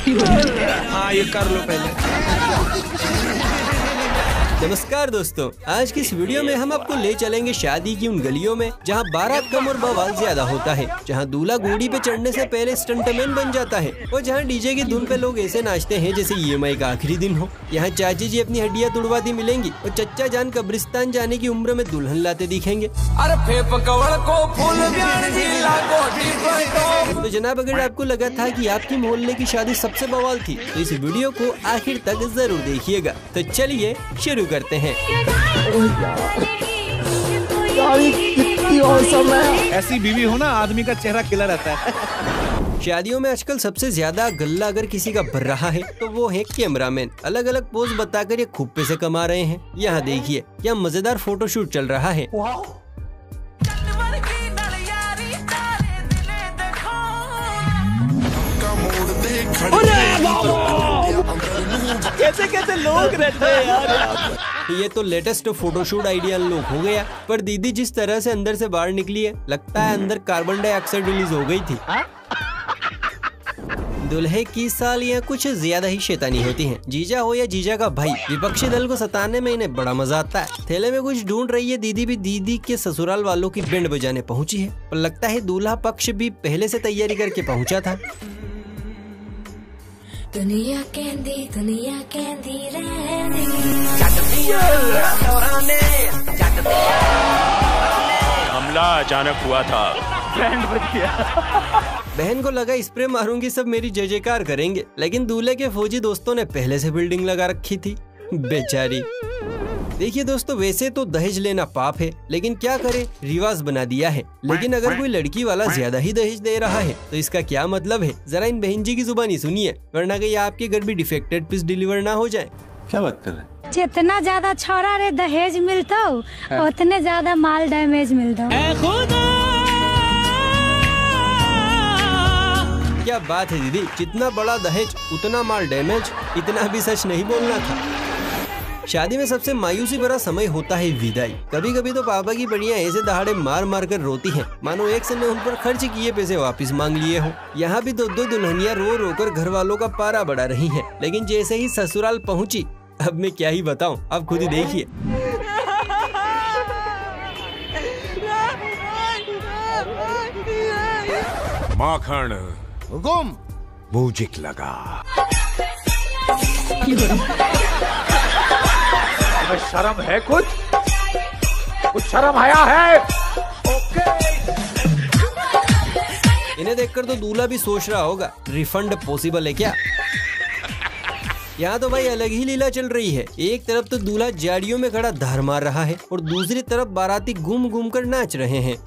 हाँ ये कर लो पहले। नमस्कार दोस्तों, आज की इस वीडियो में हम आपको ले चलेंगे शादी की उन गलियों में जहां बारात कम और बवाल ज्यादा होता है, जहां दूल्हा घोड़ी पे चढ़ने से पहले स्टंटमैन बन जाता है और जहां डीजे की धुन पे लोग ऐसे नाचते हैं जैसे ईएमआई का आखिरी दिन हो। यहाँ चाची जी अपनी हड्डियां तुड़वाती मिलेंगी और चच्चा जान कब्रिस्तान जाने की उम्र में दुल्हन लाते दिखेंगे। तो जनाब, अगर आपको लगा था कि आपकी मोहल्ले की शादी सबसे बवाल थी तो इस वीडियो को आखिर तक जरूर देखिएगा। तो चलिए शुरू करते हैं। कितनी औसम है। ऐसी बीवी हो ना, आदमी का चेहरा खिला रहता है। शादियों में आजकल सबसे ज्यादा गल्ला अगर किसी का भर रहा है तो वो है कैमरामैन। अलग अलग पोज बताकर ये खूब पैसे कमा रहे हैं। यहाँ देखिए क्या मजेदार फोटोशूट चल रहा है। कैसे कैसे लोग रहते हैं यार। ये तो लेटेस्ट फोटोशूट आइडिया लोग हो गया। पर दीदी जिस तरह से अंदर से बाहर निकली है, लगता है अंदर कार्बन डाइऑक्साइड रिलीज हो गई थी। दुल्हे की सालियाँ कुछ ज्यादा ही शैतानी होती हैं। जीजा हो या जीजा का भाई, विपक्षी दल को सताने में इन्हें बड़ा मजा आता है। थैले में कुछ ढूंढ रही है दीदी भी दीदी के ससुराल वालों की बैंड बजाने पहुंची है। पर लगता है दूल्हा पक्ष भी पहले से तैयारी करके पहुंचा था। दुनिया कहती रहनी। हमला अचानक हुआ था, बैंड बज गया। बहन को लगा स्प्रे मारूंगी सब मेरी जय जयकार करेंगे, लेकिन दूल्हे के फौजी दोस्तों ने पहले से बिल्डिंग लगा रखी थी। बेचारी। देखिए दोस्तों, वैसे तो दहेज लेना पाप है, लेकिन क्या करे, रिवाज बना दिया है। लेकिन अगर कोई लड़की वाला ज्यादा ही दहेज दे रहा है तो इसका क्या मतलब है, जरा इन बहन जी की जुबानी सुनिए, वरना कहीं आपके घर भी डिफेक्टेड पीस डिलीवर ना हो जाए। क्या बात कर रहे हैं? जितना ज्यादा छोरा रे दहेज मिलता उतने ज्यादा माल डैमेज मिलता। क्या बात है दीदी, जितना बड़ा दहेज उतना माल डैमेज, इतना भी सच नहीं बोलना था। शादी में सबसे मायूसी भरा समय होता है विदाई। कभी कभी तो पापा की बढ़िया ऐसे दहाड़े मार मार कर रोती हैं, मानो एक से ने उन पर खर्च किए पैसे वापस मांग लिए हो। यहाँ भी दो दुल्हनियाँ रो रो कर घर वालों का पारा बढ़ा रही हैं, लेकिन जैसे ही ससुराल पहुँची, अब मैं क्या ही बताऊँ, आप खुद ही देखिए। माखन हुकुम म्यूजिक लगा। शर्म है कुछ शर्म आया है। इन्हें देखकर तो दूल्हा भी सोच रहा होगा रिफंड पॉसिबल है क्या। यहाँ तो भाई अलग ही लीला चल रही है। एक तरफ तो दूल्हा जाड़ियों में खड़ा धार मार रहा है और दूसरी तरफ बाराती घूम घूम कर नाच रहे हैं।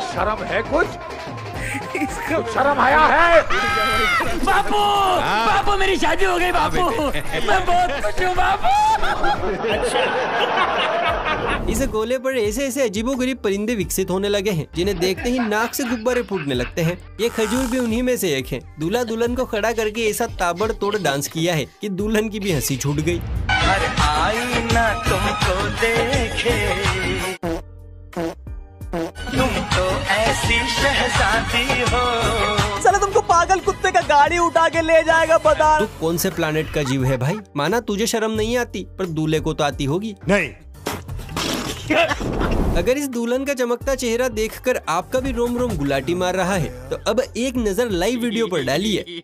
शर्म है कुछ शर्म आया है। बापू बापू मेरी शादी हो गई बापू, मैं बहुत खुश हूँ बापू। इस गोले पर ऐसे ऐसे अजीबोगरीब परिंदे विकसित होने लगे हैं जिन्हें देखते ही नाक से गुब्बारे फूटने लगते हैं। ये खजूर भी उन्हीं में से एक है। दूल्हा दुल्हन को खड़ा करके ऐसा ताबड़तोड़ डांस किया है कि दुल्हन की भी हंसी छूट गई। हर आईना तुमको देखे, तुम तो ऐसी शहजादी हो। साला तुमको पागल कुत्ते का गाड़ी उठा के ले जाएगा बता। तू कौन से प्लानेट का जीव है भाई? माना तुझे शर्म नहीं आती, पर दूल्हे को तो आती होगी। नहीं। अगर इस दुल्हन का चमकता चेहरा देखकर आपका भी रोम रोम गुलाटी मार रहा है तो अब एक नजर लाइव वीडियो पर डालिए।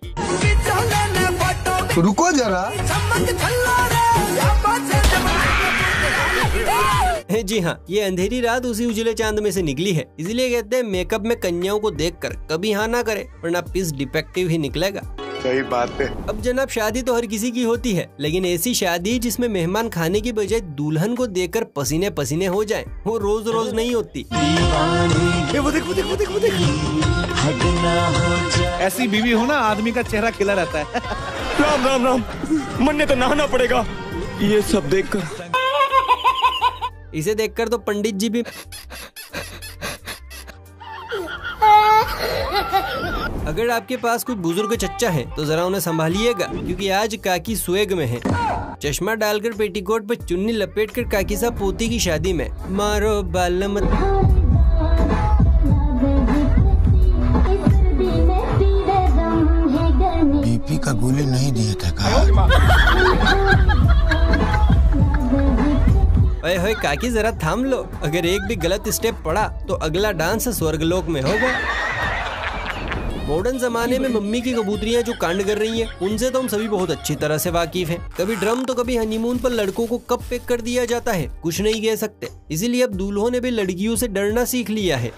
रुको जरा। जी हाँ, ये अंधेरी रात उसी उजले चांद में से निकली है। इसलिए कहते हैं मेकअप में कन्याओं को देखकर कभी हाँ ना करे, वरना पीस डिफेक्टिव ही निकलेगा। सही बात है। अब जनाब, शादी तो हर किसी की होती है, लेकिन ऐसी शादी जिसमें मेहमान खाने की बजाय दुल्हन को देखकर पसीने पसीने हो जाएं, वो रोज रोज नहीं होती। वो देख। ऐसी बीवी हो ना, आदमी का चेहरा खिला रहता है। राम राम राम, मरने तो नहाना पड़ेगा ये सब देखकर। इसे देखकर तो पंडित जी भी अगर आपके पास कुछ बुजुर्ग चच्चा हैं तो जरा उन्हें संभालिएगा, क्योंकि आज काकी स्वेग में है। चश्मा डालकर पेटीकोट पर चुन्नी लपेटकर काकी साहब पोती की शादी में। मारो बाल मत। बीपी का गोली नहीं दिए थे का? ओए होए काकी जरा थाम लो, अगर एक भी गलत स्टेप पड़ा तो अगला डांस स्वर्गलोक में होगा। मॉडर्न जमाने में मम्मी की कबूतरियां जो कांड कर रही हैं, उनसे तो हम सभी बहुत अच्छी तरह से वाकिफ हैं। कभी ड्रम तो कभी हनीमून पर लड़कों को कब पैक कर दिया जाता है कुछ नहीं कह सकते। इसीलिए अब दूल्हों ने भी लड़कियों से डरना सीख लिया है।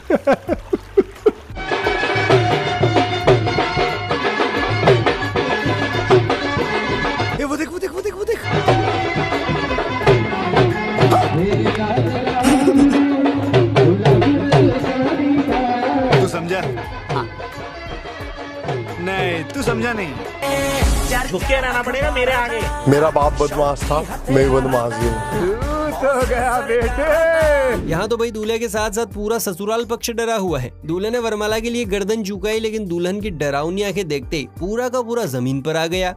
वो देख वो देख वो देख वो देख। तू समझा? नहीं तू समझा नहीं। यार झुक के रहना पड़ेगा मेरे आगे। मेरा बाप बदमाश था, मैं बदमाश हूँ। तो गया बेटे। यहाँ तो भाई दूल्हे के साथ साथ पूरा ससुराल पक्ष डरा हुआ है। दूल्हे ने वरमाला के लिए गर्दन झुकाई, लेकिन दुल्हन की डरावनी आंखें देखते ही पूरा का पूरा जमीन पर आ गया।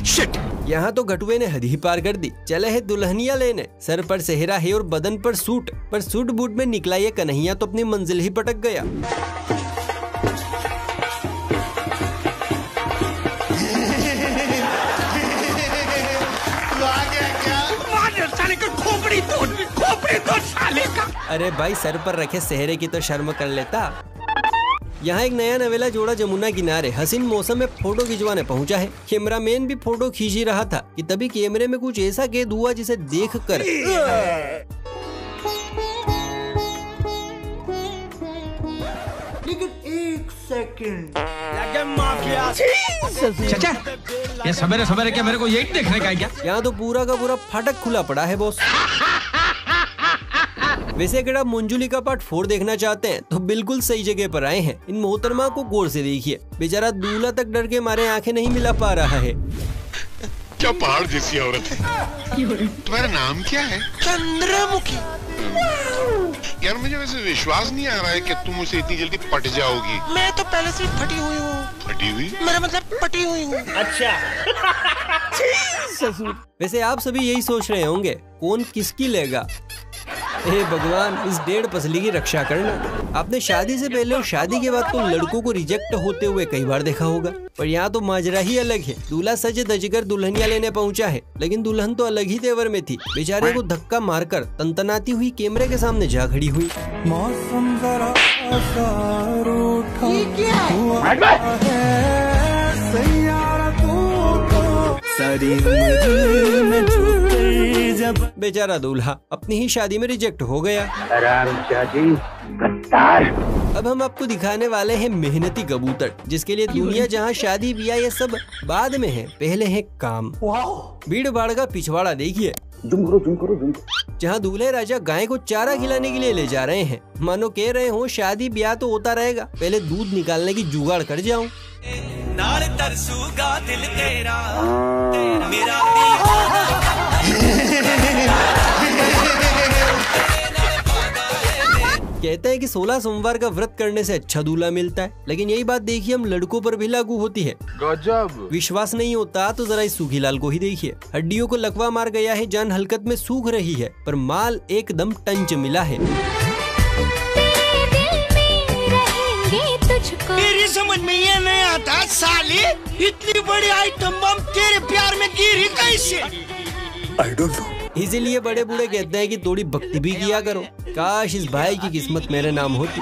शिट! यहाँ तो घटुए ने हद ही पार कर दी। चले है दुल्हनिया लेने, सर पर सेहरा है और बदन पर सूट बूट में निकला ये कन्हैया तो अपनी मंजिल ही पटक गया। अरे भाई सर पर रखे सेहरे की तो शर्म कर लेता। यहाँ एक नया नवेला जोड़ा जमुना किनारे हसीन मौसम में फोटो खिंचवाने पहुंचा है। कैमरामैन भी फोटो खींच ही रहा था कि तभी कैमरे में कुछ ऐसा कैद हुआ जिसे देखकर लेकिन एक सेकंड चाचा, ये सवेरे सवेरे क्या मेरे को यही देखने का है क्या? यहाँ तो पूरा का पूरा फाटक खुला पड़ा है बॉस। वैसे अगर आप मंजुली का पार्ट 4 देखना चाहते हैं तो बिल्कुल सही जगह पर आए हैं। इन मोहतरमा को गौर से देखिए, बेचारा दूल्हा तक डर के मारे आंखें नहीं मिला पा रहा है। क्या पहाड़ जैसी औरत है। तुम्हारा नाम क्या है? चंद्रमुखी। यार मुझे वैसे विश्वास नहीं आ रहा है कि तुम उसे इतनी जल्दी पट जाओगी। मैं तो पहले से फटी हुई हूँ। फटी हुई? मेरा मतलब पटी हुई हूँ। अच्छा। वैसे आप सभी यही सोच रहे होंगे कौन किसकी लेगा। हे भगवान, इस 1.5 पसली की रक्षा करना। आपने शादी से पहले और शादी के बाद तो लड़कों को रिजेक्ट होते हुए कई बार देखा होगा, पर यहाँ तो माजरा ही अलग है। दूल्हा सज धजकर दुल्हनिया लेने पहुंचा है, लेकिन दुल्हन तो अलग ही तेवर में थी। बेचारे को धक्का मारकर तनतनाती हुई कैमरे के सामने जा खड़ी हुई। मौसम जरा बेचारा दूल्हा अपनी ही शादी में रिजेक्ट हो गया। अब हम आपको दिखाने वाले हैं मेहनती कबूतर, जिसके लिए दुनिया जहां शादी ब्याह ये सब बाद में है, पहले है काम। भीड़ भाड़ का पिछवाड़ा देखिए, जहां दूल्हे राजा गाय को चारा खिलाने के लिए ले जा रहे हैं। मानो कह रहे हो शादी ब्याह तो होता रहेगा, पहले दूध निकालने की जुगाड़ कर जाऊं। नार तरसूगा दिल तेरा, मेरा कहते हैं कि 16 सोमवार का व्रत करने से अच्छा दूल्हा मिलता है, लेकिन यही बात देखिए हम लड़कों पर भी लागू होती है। गजब। विश्वास नहीं होता तो जरा इस सूखीलाल को ही देखिए। हड्डियों को लकवा मार गया है, जान हलकत में सूख रही है, पर माल एकदम टंच मिला है। तेरी समझ में ये नहीं आता साले, इतनी बड़ी आइटम बम तेरे प्यार में गिरी कैसे? I don't know। इसीलिए बड़े बूढ़े कहते हैं कि थोड़ी भक्ति भी किया करो। काश इस भाई की किस्मत मेरे नाम होती।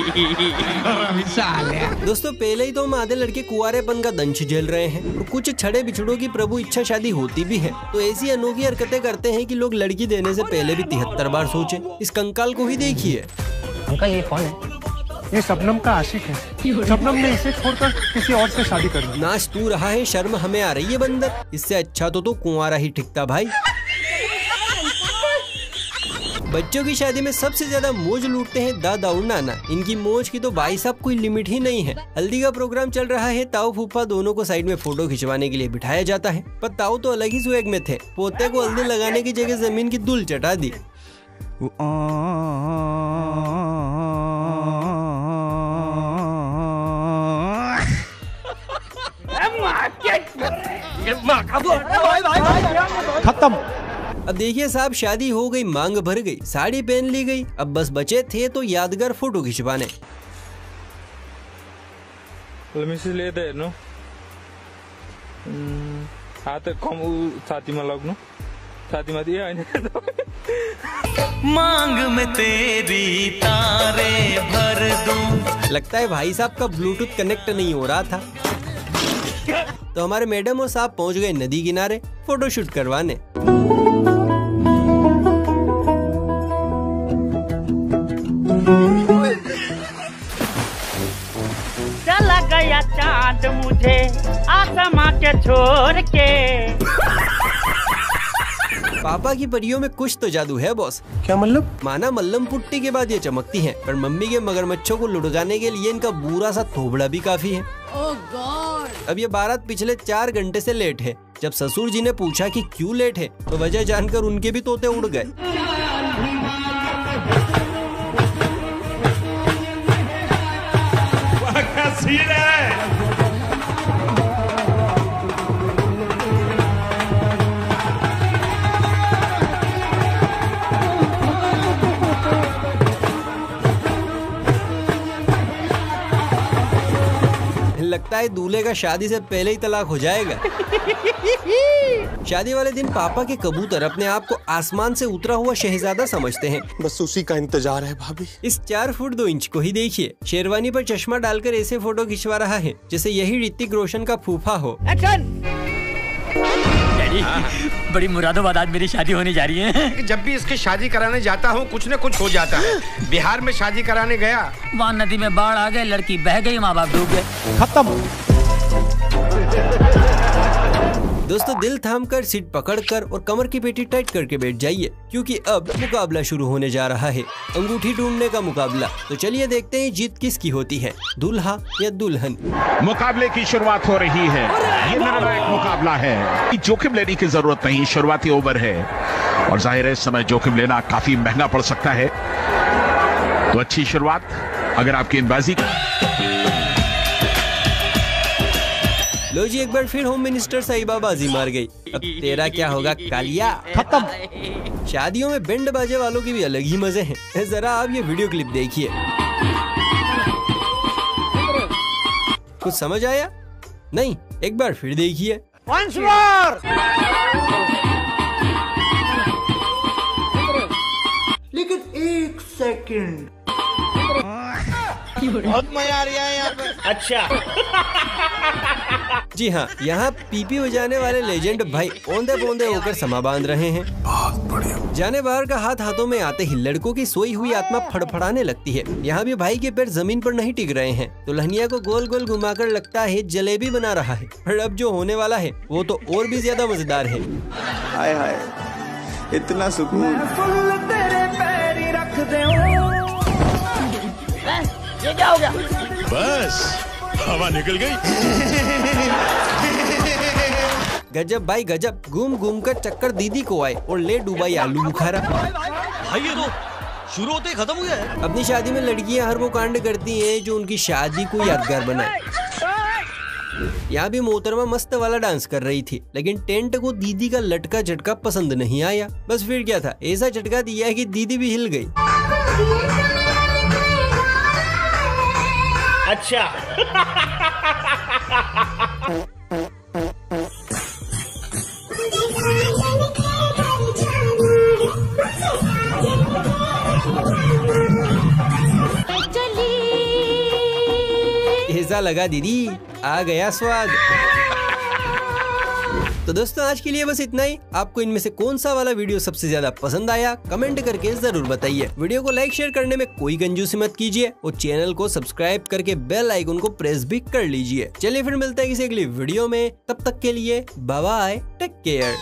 दोस्तों पहले ही तो हम आधे लड़के कुंवारेपन का दंश झेल रहे हैं, और कुछ छड़े बिछड़ों की प्रभु इच्छा शादी होती भी है, तो ऐसी अनोखी हरकतें करते हैं कि लोग लड़की देने से पहले भी 73 बार सोचे। इस कंकाल को ही देखिए। अंकल ये कौन है? ये शबनम का आशिक है। शबनम ने इसे छोड़कर किसी और से शादी कर ली। नाच तू रहा है, शर्म हमें आ रही है बंदर। इससे अच्छा तो कुंवारा ही ठिकता भाई। बच्चों की शादी में सबसे ज्यादा मौज लूटते हैं दादा और नाना। इनकी मौज की तो भाई साहब कोई लिमिट ही नहीं है। हल्दी का प्रोग्राम चल रहा है, ताऊ फूफा दोनों को साइड में फोटो खिंचवाने के लिए बिठाया जाता है, पर ताऊ तो अलग ही स्वैग में थे। पोते को हल्दी लगाने की जगह जमीन की धूल चटा दी। खत्म। अब देखिए साहब, शादी हो गई, मांग भर गई, साड़ी पहन ली गई, अब बस बचे थे तो यादगार फोटो खिंचवाने। मांग में तेरी तारे भर दूं। लगता है भाई साहब का ब्लूटूथ कनेक्ट नहीं हो रहा था। तो हमारे मैडम और साहब पहुंच गए नदी किनारे फोटोशूट करवाने। चला गया चांद मुझे आसमां के छोड़ के। पापा की परियों में कुछ तो जादू है बॉस। क्या मतलब? माना मल्लम पुट्टी के बाद ये चमकती हैं, पर मम्मी के मगरमच्छों को लुढ़काने के लिए इनका बुरा सा थोबड़ा भी काफी है। Oh God! अब ये बारात पिछले 4 घंटे से लेट है। जब ससुर जी ने पूछा कि क्यों लेट है, तो वजह जानकर उनके भी तोते उड़ गए। लगता है दूल्हे का शादी से पहले ही तलाक हो जाएगा। शादी वाले दिन पापा के कबूतर अपने आप को आसमान से उतरा हुआ शहजादा समझते हैं। बस उसी का इंतजार है भाभी। इस 4 फुट 2 इंच को ही देखिए, शेरवानी पर चश्मा डालकर ऐसे फोटो खिंचवा रहा है जैसे यही ऋतिक रोशन का फूफा हो। बड़ी मुरादाबाद आज मेरी शादी होने जा रही है। जब भी इसकी शादी कराने जाता हूँ कुछ न कुछ हो जाता है। बिहार में शादी कराने गया, वहाँ नदी में बाढ़ आ गए, लड़की बह गई, माँ बाप डूब गए। खत्म। दोस्तों दिल थामकर, सीट पकड़कर और कमर की पेटी टाइट करके बैठ जाइए, क्योंकि अब मुकाबला शुरू होने जा रहा है। अंगूठी ढूंढने का मुकाबला। तो चलिए देखते हैं जीत किसकी होती है, दूल्हा या दुल्हन। मुकाबले की शुरुआत हो रही है। ये निर्णायक मुकाबला है, जोखिम लेने की जरूरत नहीं, शुरुआती ओवर है और जाहिर है इस समय जोखिम लेना काफी महंगा पड़ सकता है। तो अच्छी शुरुआत अगर आपकी गेंदबाजी। लो जी, एक बार फिर होम मिनिस्टर साहिबा बाजी मार गई। अब तेरा क्या होगा कालिया। खत्म। शादियों में बैंड बाजे वालों की भी अलग ही मजे हैं। जरा आप ये वीडियो क्लिप देखिए। कुछ समझ आया? नहीं, एक बार फिर देखिए। Once more! लेकिन 1 सेकंड, बहुत मजा आ रहा है यहाँ पे। अच्छा। जी हाँ, यहाँ पीपी बजाने वाले लेजेंड भाई औंधे पौंधे होकर समा बांध रहे हैं। बहुत बढ़िया। जाने बाहर का हाथ हाथों में आते ही लड़कों की सोई हुई आत्मा फड़फड़ाने लगती है। यहाँ भी भाई के पैर जमीन पर नहीं टिक रहे हैं। दुल्हनिया को गोल गोल घुमाकर लगता है जलेबी बना रहा है। पर अब जो होने वाला है वो तो और भी ज्यादा मजेदार है। हाय हाय, इतना सुकून। ये क्या हो गया? बस हवा निकल गई। गजब भाई गजब, घूम घूम कर चक्कर दीदी को आए और ले डुबाई आलू बुखारा। भाई ये तो शुरू होते ही खत्म हो गया है। अपनी शादी में लड़कियां हर वो कांड करती हैं जो उनकी शादी को यादगार बनाए। यहाँ भी मोहतरमा मस्त वाला डांस कर रही थी, लेकिन टेंट को दीदी का लटका झटका पसंद नहीं आया। बस फिर क्या था, ऐसा झटका दिया कि दीदी भी हिल गई। अच्छा। ऐसा लगा दीदी आ गया स्वाद। तो दोस्तों आज के लिए बस इतना ही। आपको इनमें से कौन सा वाला वीडियो सबसे ज्यादा पसंद आया कमेंट करके जरूर बताइए। वीडियो को लाइक शेयर करने में कोई कंजूसी मत कीजिए और चैनल को सब्सक्राइब करके बेल आइकन को प्रेस भी कर लीजिए। चलिए फिर मिलते हैं किसी अगली वीडियो में, तब तक के लिए बाय बाय, टेक केयर।